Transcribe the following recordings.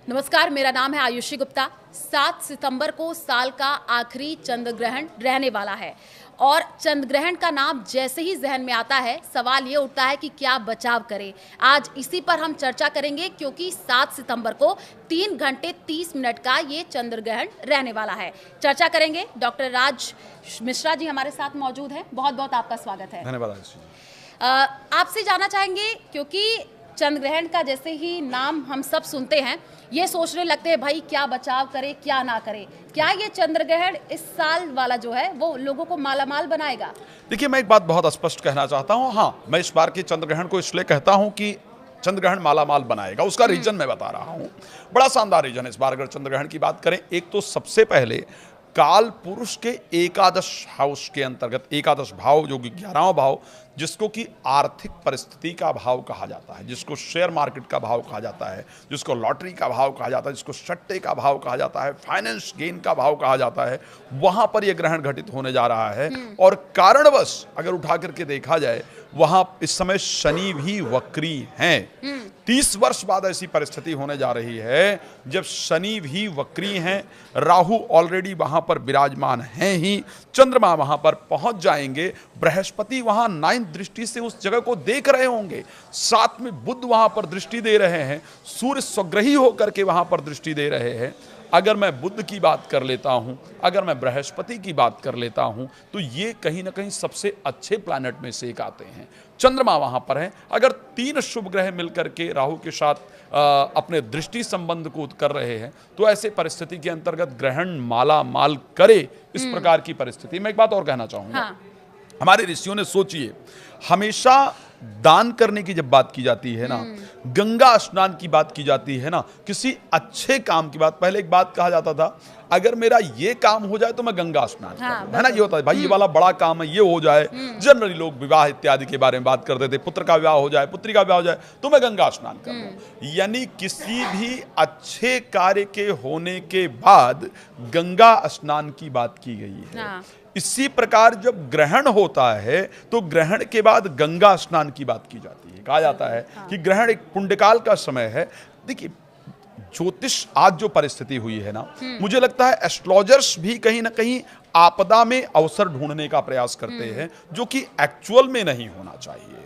नमस्कार, मेरा नाम है आयुषी गुप्ता। 7 सितंबर को साल का आखिरी चंद्र ग्रहण रहने वाला है और चंद्र ग्रहण का नाम जैसे ही जहन में आता है सवाल ये उठता है कि क्या बचाव करें। आज इसी पर हम चर्चा करेंगे क्योंकि 7 सितंबर को 3 घंटे 30 मिनट का ये चंद्र ग्रहण रहने वाला है। चर्चा करेंगे, डॉक्टर राज मिश्रा जी हमारे साथ मौजूद हैं। बहुत बहुत आपका स्वागत है। धन्यवाद। आपसे जानना चाहेंगे, क्योंकि चंद्र ग्रहण का जैसे ही नाम हम सब सुनते हैं ये सोचने लगते हैं भाई क्या बचाव करें क्या ना करें। क्या ये चंद्र ग्रहण इस साल वाला जो है वो लोगों को मालामाल बनाएगा? देखिए, मैं एक बात बहुत स्पष्ट कहना चाहता हूँ। हाँ, मैं इस बार के चंद्र ग्रहण को इसलिए कहता हूँ कि चंद्र ग्रहण मालामाल बनाएगा। उसका रीजन मैं बता रहा हूँ, बड़ा शानदार रीजन है इस बार। अगर चंद्र ग्रहण की बात करें, एक तो सबसे पहले काल पुरुष के एकादश हाउस के अंतर्गत, एकादश भाव जो कि 11वां भाव, जिसको कि आर्थिक परिस्थिति का भाव कहा जाता है, जिसको शेयर मार्केट का भाव कहा जाता है, जिसको लॉटरी का भाव कहा जाता है, जिसको सट्टे का भाव कहा जाता है, फाइनेंस गेन का भाव कहा जाता है, वहां पर यह ग्रहण घटित होने जा रहा है। और कारणवश अगर उठा करके देखा जाए, वहां इस समय शनि भी वक्री हैं। 30 वर्ष बाद ऐसी परिस्थिति होने जा रही है जब शनि भी वक्री हैं, राहु ऑलरेडी वहां पर विराजमान हैं ही, चंद्रमा वहां पर पहुंच जाएंगे, बृहस्पति वहां 9th दृष्टि से उस जगह को देख रहे होंगे, साथ में बुध वहां पर दृष्टि दे रहे हैं, सूर्य स्वग्रही होकर के वहां पर दृष्टि दे रहे हैं। अगर मैं बुध की बात कर लेता हूं, अगर मैं बृहस्पति की बात कर लेता हूं, तो ये कहीं ना कहीं सबसे अच्छे प्लैनेट में से एक आते हैं। चंद्रमा वहां पर है। अगर 3 शुभ ग्रह मिलकर के राहु के साथ अपने दृष्टि संबंध को कर रहे हैं, तो ऐसे परिस्थिति के अंतर्गत ग्रहण माला माल करे। इस प्रकार की परिस्थिति में एक बात और कहना चाहूंगा। हाँ। हमारे ऋषियों ने, सोचिए, हमेशा दान करने की जब बात की जाती है ना, गंगा स्नान की बात की जाती है ना, किसी अच्छे काम की बात, पहले एक बात कहा जाता था, अगर मेरा ये काम हो जाए तो मैं गंगा स्नान करूं, है ना, ये होता है भाई, ये वाला बड़ा काम है, ये हो जाए। जनरली लोग विवाह इत्यादि के बारे में बात करते थे, पुत्र का विवाह हो जाए, पुत्री का विवाह हो जाए तो मैं गंगा स्नान कर लूं। यानी किसी भी अच्छे कार्य के होने के बाद गंगा स्नान की बात की गई है। हाँ। इसी प्रकार जब ग्रहण होता है तो ग्रहण के बाद गंगा स्नान की बात की जाती है। कहा जाता है कि ग्रहण एक पुण्यकाल का समय है। देखिए, ज्योतिष आज जो परिस्थिति हुई है ना, मुझे लगता है एस्ट्रोलॉजर्स भी कहीं ना कहीं आपदा में अवसर ढूंढने का प्रयास करते हैं, जो कि एक्चुअल में नहीं होना चाहिए।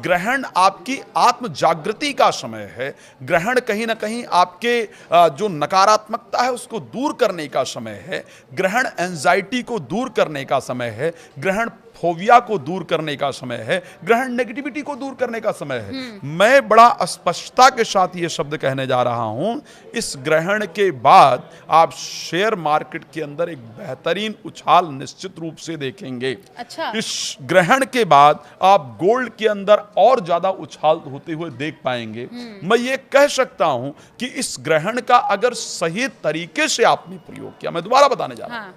ग्रहण आपकी आत्म जागृति का समय है। ग्रहण कहीं ना कहीं आपके जो नकारात्मकता है उसको दूर करने का समय है। ग्रहण एंजाइटी को दूर करने का समय है। ग्रहण फोबिया को दूर करने का समय है। ग्रहण नेगेटिविटी को दूर करने का समय है। मैं बड़ा स्पष्टता के साथ ये शब्द कहने जा रहा हूं, इस ग्रहण के बाद आप शेयर मार्केट के अंदर एक बेहतरीन उछाल निश्चित रूप से देखेंगे। अच्छा। इस ग्रहण के बाद आप गोल्ड के अंदर और ज्यादा उछाल होते हुए देख पाएंगे। मैं ये कह सकता हूं कि इस ग्रहण का अगर सही तरीके से आपने प्रयोग किया, मैं दोबारा बताने जा रहा हूं,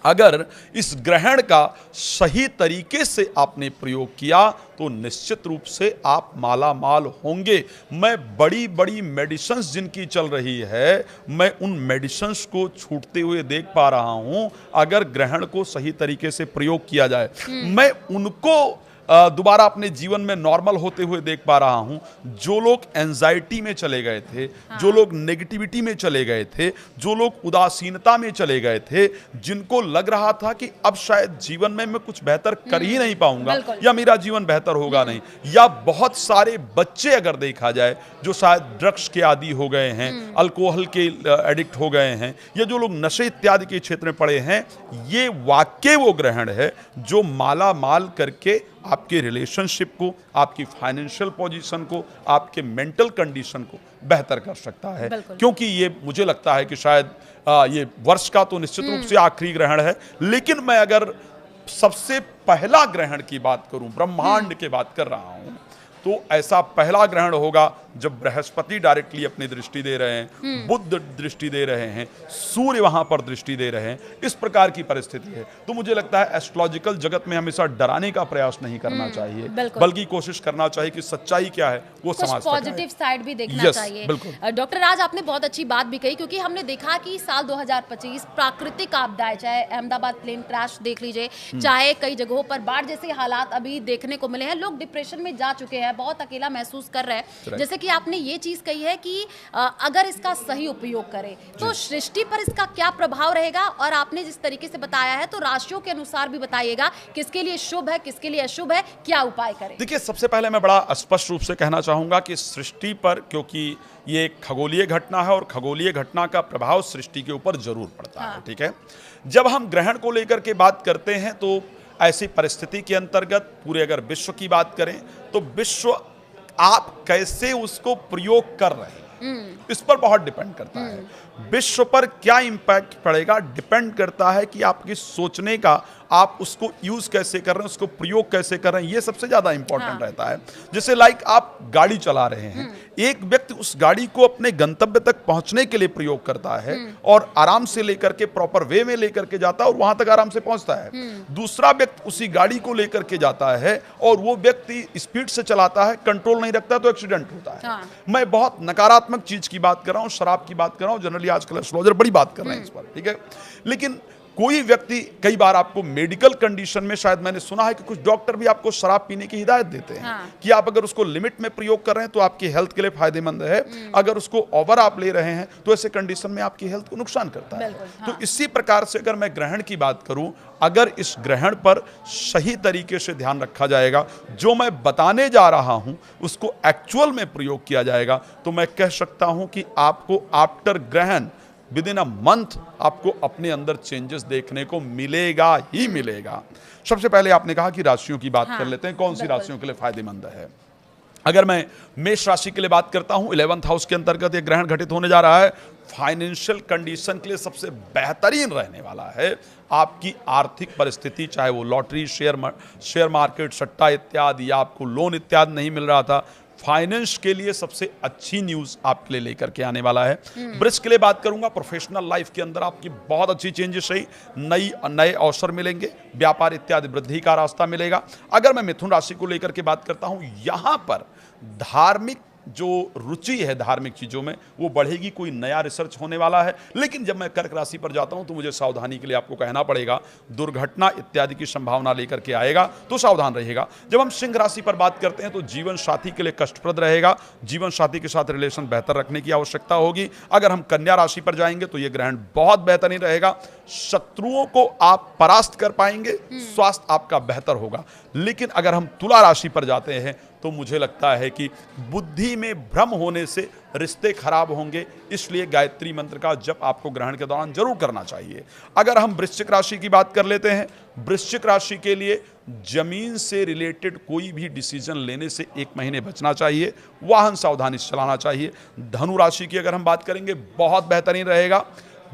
अगर इस ग्रहण का सही तरीके से आपने प्रयोग किया तो निश्चित रूप से आप माला माल होंगे। मैं बड़ी बड़ी मेडिसिन्स जिनकी चल रही है, मैं उन मेडिसिन्स को छूटते हुए देख पा रहा हूं। अगर ग्रहण को सही तरीके से प्रयोग किया जाए, मैं उनको दोबारा अपने जीवन में नॉर्मल होते हुए देख पा रहा हूं। जो लोग एंजाइटी में चले गए थे, जो लोग नेगेटिविटी में चले गए थे, जो लोग उदासीनता में चले गए थे, जिनको लग रहा था कि अब शायद जीवन में मैं कुछ बेहतर कर ही नहीं पाऊंगा या मेरा जीवन बेहतर होगा नहीं, या बहुत सारे बच्चे अगर देखा जाए जो शायद ड्रग्स के आदी हो गए हैं, अल्कोहल के एडिक्ट हो गए हैं, या जो लोग नशे इत्यादि के क्षेत्र में पड़े हैं, ये वाकई वो ग्रहण है जो माला माल करके आपके रिलेशनशिप को, आपकी फाइनेंशियल पोजीशन को, आपके मेंटल कंडीशन को बेहतर कर सकता है। क्योंकि ये मुझे लगता है कि शायद ये वर्ष का तो निश्चित रूप से आखिरी ग्रहण है, लेकिन मैं अगर सबसे पहला ग्रहण की बात करूं, ब्रह्मांड की बात कर रहा हूं, तो ऐसा पहला ग्रहण होगा जब बृहस्पति डायरेक्टली अपनी दृष्टि दे रहे हैं, बुध दृष्टि दे रहे हैं, सूर्य वहां पर दृष्टि दे रहे हैं। इस प्रकार की परिस्थिति है। तो मुझे लगता है एस्ट्रोलॉजिकल जगत में हमेशा डराने का प्रयास नहीं करना चाहिए, बल्कि कोशिश करना चाहिए कि सच्चाई क्या है वो समाज तक पॉजिटिव साइड भी देखना चाहिए। डॉक्टर राज, आपने बहुत अच्छी बात भी कही, क्योंकि हमने देखा कि साल 2025 प्राकृतिक आपदाएं, चाहे अहमदाबाद प्लेन क्रैश देख लीजिए, चाहे कई जगहों पर बाढ़ जैसे हालात अभी देखने को मिले हैं, लोग डिप्रेशन में जा चुके हैं, बहुत अकेला महसूस कर रहे हैं। जैसे कि कि आपने ये चीज कही है कि अगर इसका सही उपयोग करें तो सृष्टि पर इसका क्या प्रभाव रहेगा, और आपने जिस तरीके से बताया है तो राशियों के अनुसार भी बताइएगा किसके लिए शुभ है, किसके लिए अशुभ है, क्या उपाय करें। देखिए, सबसे पहले मैं बड़ा स्पष्ट रूप से कहना चाहूंगा कि सृष्टि पर, क्योंकि ये एक खगोलीय घटना है और खगोलीय घटना का प्रभाव सृष्टि के ऊपर जरूर पड़ता है। ठीक है, जब हम ग्रहण को लेकर के बात करते हैं तो ऐसी परिस्थिति के अंतर्गत पूरे अगर विश्व की बात करें तो विश्व आप कैसे उसको प्रयोग कर रहे हैं इस पर बहुत डिपेंड करता है। विश्व पर क्या इंपैक्ट पड़ेगा डिपेंड करता है कि आपकी सोचने का, आप उसको यूज कैसे कर रहे हैं, उसको प्रयोग कैसे कर रहे हैं, ये सबसे ज्यादा इंपॉर्टेंट रहता है। जैसे लाइक आप गाड़ी चला रहे हैं, एक व्यक्ति उस गाड़ी को अपने गंतव्य तक पहुंचने के लिए प्रयोग करता है और आराम से लेकर के प्रॉपर वे में लेकर के जाता है और वहां तक आराम से पहुंचता है। दूसरा व्यक्ति उसी गाड़ी को लेकर के जाता है और वो व्यक्ति स्पीड से चलाता है, कंट्रोल नहीं रखता तो एक्सीडेंट होता है। मैं बहुत नकारात्मक चीज की बात कर रहा हूं, शराब की बात कर रहा हूं, जनरली आजकल एस्ट्रोलॉजर बड़ी बात कर रहे हैं इस पर। ठीक है, लेकिन कोई व्यक्ति, कई बार आपको मेडिकल कंडीशन में शायद मैंने सुना है कि कुछ डॉक्टर भी आपको शराब पीने की हिदायत देते हैं कि आप अगर उसको लिमिट में प्रयोग कर रहे हैं तो आपकी हेल्थ के लिए फायदेमंद है, अगर उसको ओवर आप ले रहे हैं तो ऐसे कंडीशन में आपकी हेल्थ को नुकसान करता है। तो इसी प्रकार से अगर मैं ग्रहण की बात करूं, अगर इस ग्रहण पर सही तरीके से ध्यान रखा जाएगा, जो मैं बताने जा रहा हूं उसको एक्चुअल में प्रयोग किया जाएगा, तो मैं कह सकता हूं कि आपको आफ्टर ग्रहण विद इन अ मंथ आपको अपने अंदर चेंजेस देखने को मिलेगा ही मिलेगा। सबसे पहले आपने कहा कि राशियों की बात कर लेते हैं, कौन सी राशियों के लिए फायदेमंद है। अगर मैं मेष राशि के लिए बात करता हूं, 11th हाउस के अंतर्गत ये ग्रहण घटित होने जा रहा है। फाइनेंशियल कंडीशन के लिए सबसे बेहतरीन रहने वाला है। आपकी आर्थिक परिस्थिति, चाहे वो लॉटरी, शेयर मार्केट, सट्टा इत्यादि, या आपको लोन इत्यादि नहीं मिल रहा था, फाइनेंस के लिए सबसे अच्छी न्यूज आपके लिए लेकर के आने वाला है। वृष के लिए बात करूंगा, प्रोफेशनल लाइफ के अंदर आपकी बहुत अच्छी चेंजेस रही, नए अवसर मिलेंगे, व्यापार इत्यादि वृद्धि का रास्ता मिलेगा। अगर मैं मिथुन राशि को लेकर के बात करता हूं, यहां पर धार्मिक जो रुचि है धार्मिक चीजों में वो बढ़ेगी, कोई नया रिसर्च होने वाला है। लेकिन जब मैं कर्क राशि पर जाता हूं तो मुझे सावधानी के लिए आपको कहना पड़ेगा, दुर्घटना इत्यादि की संभावना लेकर के आएगा, तो सावधान रहिएगा। जब हम सिंह राशि पर बात करते हैं तो जीवन साथी के लिए कष्टप्रद रहेगा, जीवन साथी के साथ रिलेशन बेहतर रखने की आवश्यकता होगी। अगर हम कन्या राशि पर जाएंगे तो यह ग्रहण बहुत बेहतरीन रहेगा, शत्रुओं को आप परास्त कर पाएंगे, स्वास्थ्य आपका बेहतर होगा। लेकिन अगर हम तुला राशि पर जाते हैं तो मुझे लगता है कि बुद्धि में भ्रम होने से रिश्ते खराब होंगे, इसलिए गायत्री मंत्र का जप आपको ग्रहण के दौरान जरूर करना चाहिए। अगर हम वृश्चिक राशि की बात कर लेते हैं, वृश्चिक राशि के लिए जमीन से रिलेटेड कोई भी डिसीजन लेने से 1 महीने बचना चाहिए, वाहन सावधानी से चलाना चाहिए। धनु राशि की अगर हम बात करेंगे, बहुत बेहतरीन रहेगा।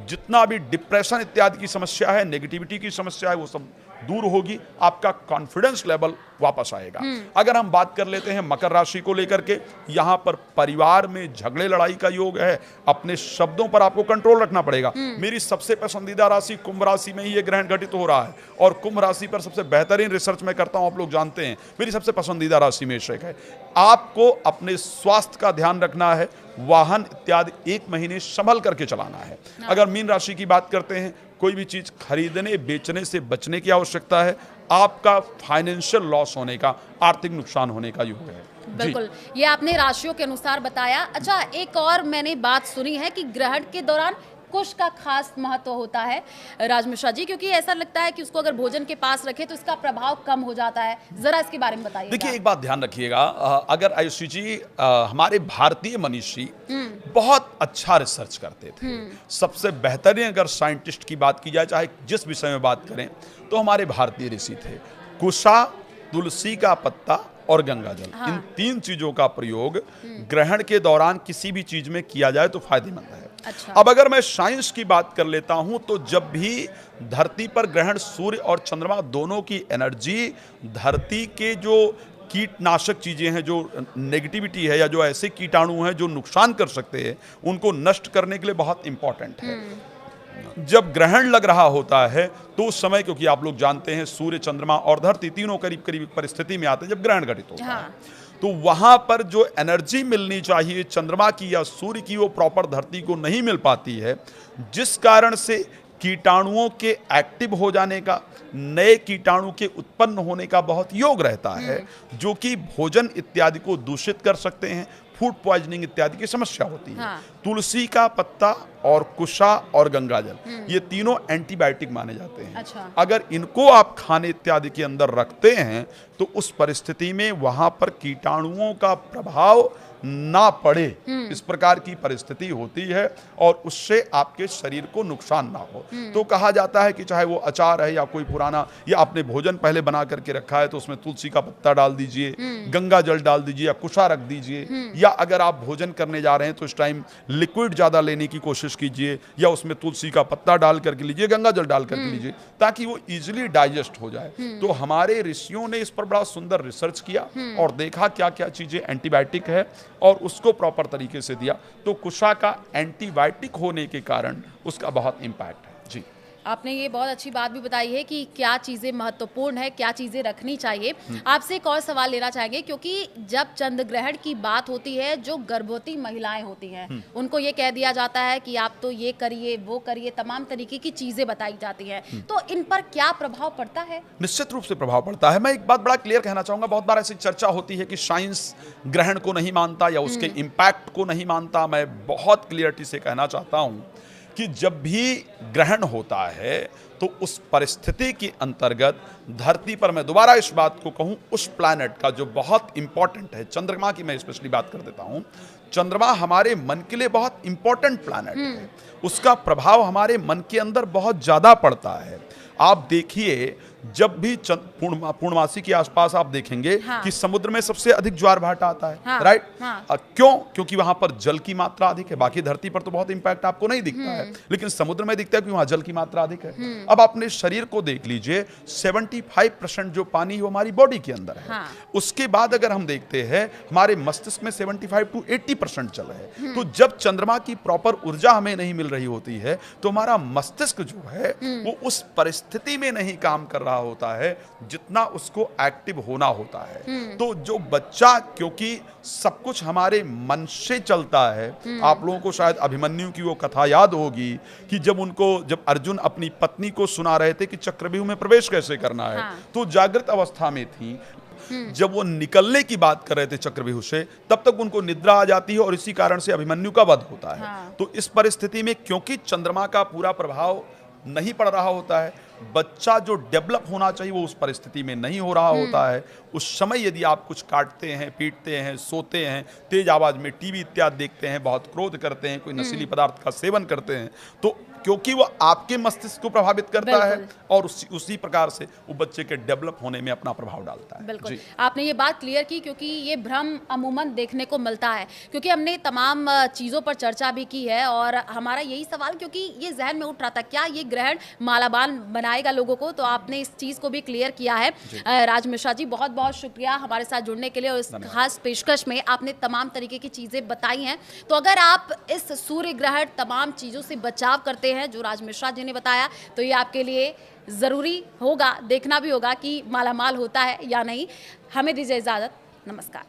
जितना भी डिप्रेशन इत्यादि की समस्या है, नेगेटिविटी की समस्या है, वो सब दूर होगी, आपका कॉन्फिडेंस लेवल वापस आएगा। अगर हम बात कर लेते हैं मकर राशि को लेकर के, यहां पर परिवार में झगड़े लड़ाई का योग है, अपने शब्दों पर आपको कंट्रोल रखना पड़ेगा। मेरी सबसे पसंदीदा राशि कुंभ राशि में ही ये ग्रहण घटित हो रहा है और कुंभ राशि पर सबसे बेहतरीन रिसर्च मैं करता हूं, आप लोग जानते हैं। मेरी सबसे पसंदीदा राशि में एक है। आपको अपने स्वास्थ्य का ध्यान रखना है, वाहन इत्यादि 1 महीने संभल करके चलाना है। अगर मीन राशि की बात करते हैं, कोई भी चीज खरीदने बेचने से बचने की आवश्यकता है, आपका फाइनेंशियल लॉस होने का, आर्थिक नुकसान होने का योग है। बिल्कुल, ये आपने राशियों के अनुसार बताया। अच्छा, एक और मैंने बात सुनी है कि ग्रहण के दौरान कुश का खास महत्व होता है राज मिश्रा जी, क्योंकि ऐसा लगता है कि उसको अगर भोजन के पास रखे तो इसका प्रभाव कम हो जाता है, जरा इसके बारे में बताइए। देखिए, एक बात ध्यान रखिएगा, अगर आयुषी जी, हमारे भारतीय मनीषी बहुत अच्छा रिसर्च करते थे। सबसे बेहतरीन अगर साइंटिस्ट की बात की जाए, चाहे जिस विषय में बात करें, तो हमारे भारतीय ऋषि थे। कुशा, तुलसी का पत्ता और गंगा जल, इन 3 चीजों का प्रयोग ग्रहण के दौरान किसी भी चीज में किया जाए तो फायदेमंद है। अच्छा। अब अगर मैं साइंस की बात कर लेता हूं, तो जब भी धरती पर ग्रहण, सूर्य और चंद्रमा दोनों की एनर्जी धरती के जो कीटनाशक चीजें हैं, जो नेगेटिविटी है या जो ऐसे कीटाणु हैं जो नुकसान कर सकते हैं, उनको नष्ट करने के लिए बहुत इंपॉर्टेंट है। जब ग्रहण लग रहा होता है तो उस समय, क्योंकि आप लोग जानते हैं सूर्य, चंद्रमा और धरती तीनों करीब करीब परिस्थिति में आते हैं जब ग्रहण घटित होता है, तो वहां पर जो एनर्जी मिलनी चाहिए चंद्रमा की या सूर्य की, वो प्रॉपर धरती को नहीं मिल पाती है, जिस कारण से कीटाणुओं के एक्टिव हो जाने का, नए कीटाणु के उत्पन्न होने का बहुत योग रहता है, जो कि भोजन इत्यादि को दूषित कर सकते हैं, फूड पॉइजनिंग इत्यादि की समस्या होती है। हाँ। तुलसी का पत्ता और कुशा और गंगाजल ये तीनों एंटीबायोटिक माने जाते हैं। अच्छा। अगर इनको आप खाने इत्यादि के अंदर रखते हैं तो उस परिस्थिति में वहां पर कीटाणुओं का प्रभाव ना पड़े, इस प्रकार की परिस्थिति होती है और उससे आपके शरीर को नुकसान ना हो। तो कहा जाता है कि चाहे वो अचार है या कोई पुराना या आपने भोजन पहले बना करके रखा है तो उसमें तुलसी का पत्ता डाल दीजिए, गंगा जल डाल दीजिए या कुशा रख दीजिए, या अगर आप भोजन करने जा रहे हैं तो इस टाइम लिक्विड ज्यादा लेने की कोशिश कीजिए या उसमें तुलसी का पत्ता डाल करके लीजिए, गंगा जल डाल करके लीजिए, ताकि वो इजिली डाइजेस्ट हो जाए। तो हमारे ऋषियों ने इस पर बड़ा सुंदर रिसर्च किया और देखा क्या क्या चीजें एंटीबायोटिक है और उसको प्रॉपर तरीके से दिया। तो कुशा का एंटीबायोटिक होने के कारण उसका बहुत इंपैक्ट है। जी, आपने ये बहुत अच्छी बात भी बताई है कि क्या चीज़ें महत्वपूर्ण है, क्या चीज़ें रखनी चाहिए। आपसे एक और सवाल लेना चाहेंगे, क्योंकि जब चंद्र ग्रहण की बात होती है, जो गर्भवती महिलाएं होती हैं उनको ये कह दिया जाता है कि आप तो ये करिए वो करिए, तमाम तरीके की चीज़ें बताई जाती हैं, तो इन पर क्या प्रभाव पड़ता है? निश्चित रूप से प्रभाव पड़ता है। मैं एक बात बड़ा क्लियर कहना चाहूंगा, बहुत बार ऐसी चर्चा होती है कि साइंस ग्रहण को नहीं मानता या उसके इंपैक्ट को नहीं मानता। मैं बहुत क्लियरिटी से कहना चाहता हूं कि जब भी ग्रहण होता है तो उस परिस्थिति के अंतर्गत धरती पर, मैं दोबारा इस बात को कहूं, उस प्लैनेट का जो बहुत इंपॉर्टेंट है, चंद्रमा की मैं स्पेशली बात कर देता हूं, चंद्रमा हमारे मन के लिए बहुत इंपॉर्टेंट प्लैनेट है। उसका प्रभाव हमारे मन के अंदर बहुत ज्यादा पड़ता है। आप देखिए, जब भी पूर्णमासी के आसपास आप देखेंगे कि समुद्र में सबसे अधिक ज्वार भाटा आता है, राइट? क्यों? क्योंकि वहां पर जल की मात्रा अधिक है। बाकी धरती पर तो बहुत इंपैक्ट आपको नहीं दिखता है, लेकिन समुद्र में दिखता है कि वहां जल की मात्रा अधिक है। अब अपने शरीर को देख लीजिए, 75% जो पानी वो हमारी बॉडी के अंदर है। उसके बाद अगर हम देखते हैं, हमारे मस्तिष्क में 75 to 80% जल है। तो जब चंद्रमा की प्रॉपर ऊर्जा हमें नहीं मिल रही होती है तो हमारा मस्तिष्क जो है वो उस परिस्थिति में नहीं काम कर रहा होता है जितना उसको एक्टिव होना होता है। तो जो बच्चा, क्योंकि सब कुछ हमारे मन से चलता है, आप लोगों को शायद अभिमन्यु की वो कथा याद होगी कि जब अर्जुन अपनी पत्नी को सुना रहे थे कि चक्रव्यूह में प्रवेश कैसे करना है, तो जागृत अवस्था में थी। जब वो निकलने की बात कर रहे थे चक्रव्यूह से, तब तक उनको निद्रा आ जाती है और इसी कारण से अभिमन्यु का वध होता है। तो इस परिस्थिति में क्योंकि चंद्रमा का पूरा प्रभाव नहीं पड़ रहा होता है, बच्चा जो डेवलप होना चाहिए वो उस परिस्थिति में नहीं हो रहा होता है। उस समय यदि आप कुछ काटते हैं, पीटते हैं, सोते हैं, तेज आवाज में टीवी इत्यादि देखते हैं, बहुत क्रोध करते हैं, कोई नशीली पदार्थ का सेवन करते हैं, तो क्योंकि वो आपके मस्तिष्क को प्रभावित करता है और उसी प्रकार से वो बच्चे के डेवलप होने में अपना प्रभाव डालता है। बिल्कुल, आपने ये बात क्लियर की, क्योंकि ये भ्रम अमूमन देखने को मिलता है, क्योंकि हमने तमाम चीज़ों पर चर्चा भी की है और हमारा यही सवाल, क्योंकि ये जहन में उठ रहा था क्या ये ग्रहण मालामाल बनाएगा लोगों को, तो आपने इस चीज़ को भी क्लियर किया है। राज मिश्रा जी, बहुत बहुत शुक्रिया हमारे साथ जुड़ने के लिए और इस खास पेशकश में आपने तमाम तरीके की चीज़ें बताई हैं। तो अगर आप इस सूर्य ग्रहण तमाम चीज़ों से बचाव करते हैं जो राज मिश्रा जी ने बताया, तो ये आपके लिए ज़रूरी होगा, देखना भी होगा कि मालामाल होता है या नहीं। हमें दीजिए इजाज़त, नमस्कार।